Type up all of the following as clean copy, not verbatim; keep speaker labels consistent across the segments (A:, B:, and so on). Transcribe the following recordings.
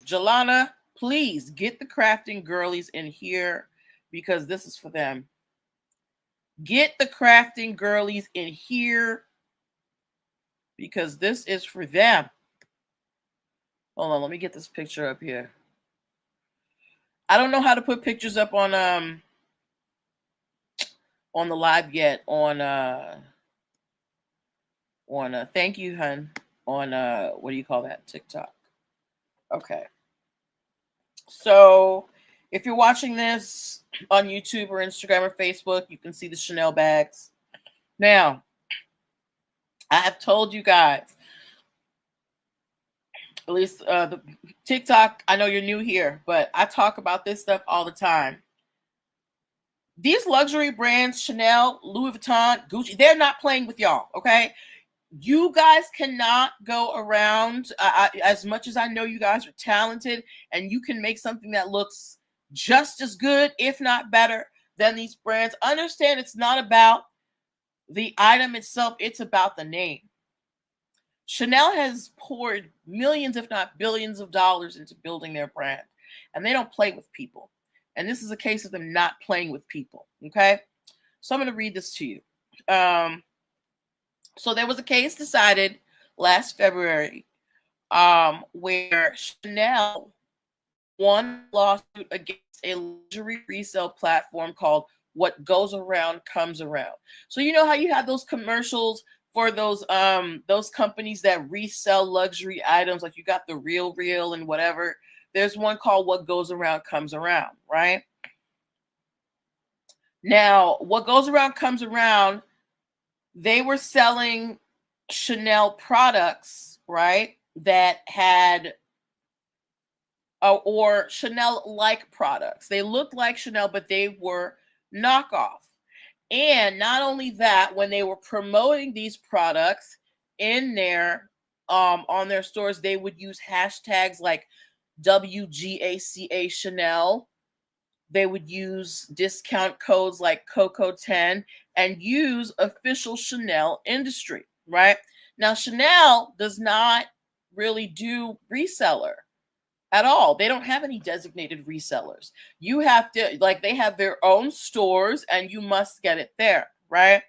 A: Jelana, please get the crafting girlies in here because this is for them. Get the crafting girlies in here because this is for them. Hold on, let me get this picture up here. I don't know how to put pictures up on the live yet on thank you, hun, on what do you call that, TikTok. Okay, so if you're watching this on YouTube or Instagram or Facebook, you can see the Chanel bags. Now, I have told you guys, at least the TikTok, I know you're new here, but I talk about this stuff all the time. These luxury brands, Chanel, Louis Vuitton, Gucci, they're not playing with y'all, okay? You guys cannot go around, as much as I know you guys are talented and you can make something that looks just as good, if not better, than these brands. Understand it's not about the item itself, it's about the name. Chanel has poured millions, if not billions of dollars into building their brand, and they don't play with people. And this is a case of them not playing with people, okay? So I'm going to read this to you. So there was a case decided last February where Chanel won a lawsuit against a luxury resale platform called What Goes Around Comes Around. So you know how you have those commercials for those companies that resell luxury items, like you got the Real and whatever. There's one called What Goes Around Comes Around, right? Now, What Goes Around Comes Around, they were selling Chanel products, right, that had or Chanel-like products. They looked like Chanel, but they were knockoff. And not only that, when they were promoting these products in their on their stores, they would use hashtags like WGACA Chanel. They would use discount codes like Coco10 and use official Chanel industry, right? Now, Chanel does not really do reseller at all. They don't have any designated resellers. You have to, like, they have their own stores and you must get it there, right?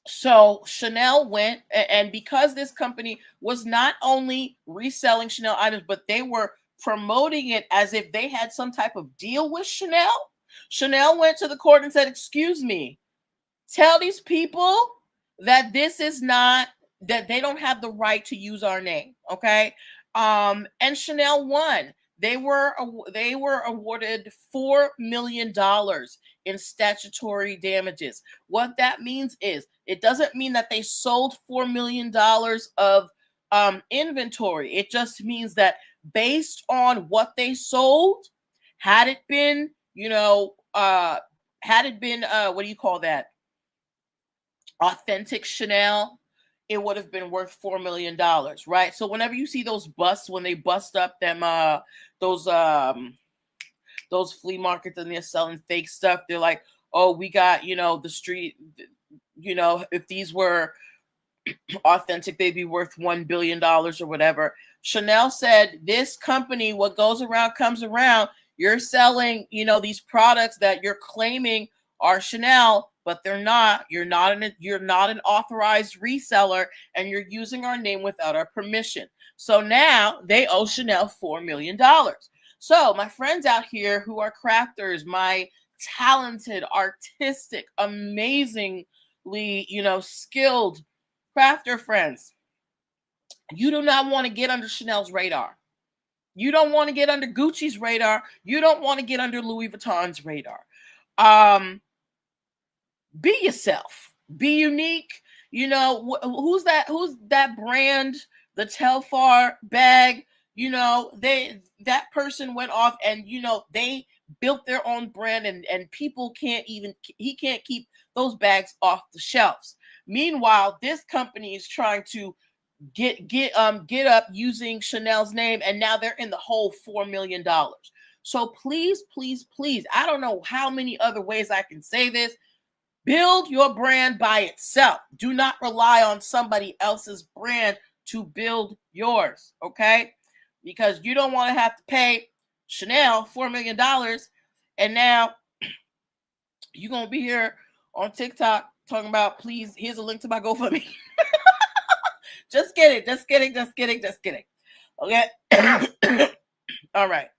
A: So Chanel went, and because this company was not only reselling Chanel items, but they were promoting it as if they had some type of deal with Chanel. Chanel went to the court and said, excuse me, tell these people that this is not, that they don't have the right to use our name, okay? And Chanel won. They were awarded $4 million in statutory damages. What that means is, it doesn't mean that they sold $4 million of inventory. It just means that based on what they sold, had it been, what do you call that? Authentic Chanel, it would have been worth $4 million, right? So whenever you see those busts, when they bust up them those flea markets and they're selling fake stuff, they're like, oh, we got, the street, if these were authentic, they'd be worth $1 billion or whatever. Chanel said, this company, What Goes Around Comes Around, you're selling, these products that you're claiming are Chanel, but they're not. You're not an authorized reseller, and you're using our name without our permission. So now they owe Chanel $4 million. So my friends out here who are crafters, my talented, artistic, amazingly, skilled crafter friends, you do not want to get under Chanel's radar. You don't want to get under Gucci's radar. You don't want to get under Louis Vuitton's radar. Be yourself. Be unique. Who's that brand? The Telfar bag. That person went off and they built their own brand, and people he can't keep those bags off the shelves. Meanwhile, this company is trying to get up using Chanel's name, and now they're in the hole $4 million. So please, please, please, I don't know how many other ways I can say this. Build your brand by itself. Do not rely on somebody else's brand to build yours, okay? because you don't want to have to pay Chanel $4 million. And now you're going to be here on TikTok talking about, please, here's a link to my GoFundMe. Just kidding. Okay. All right.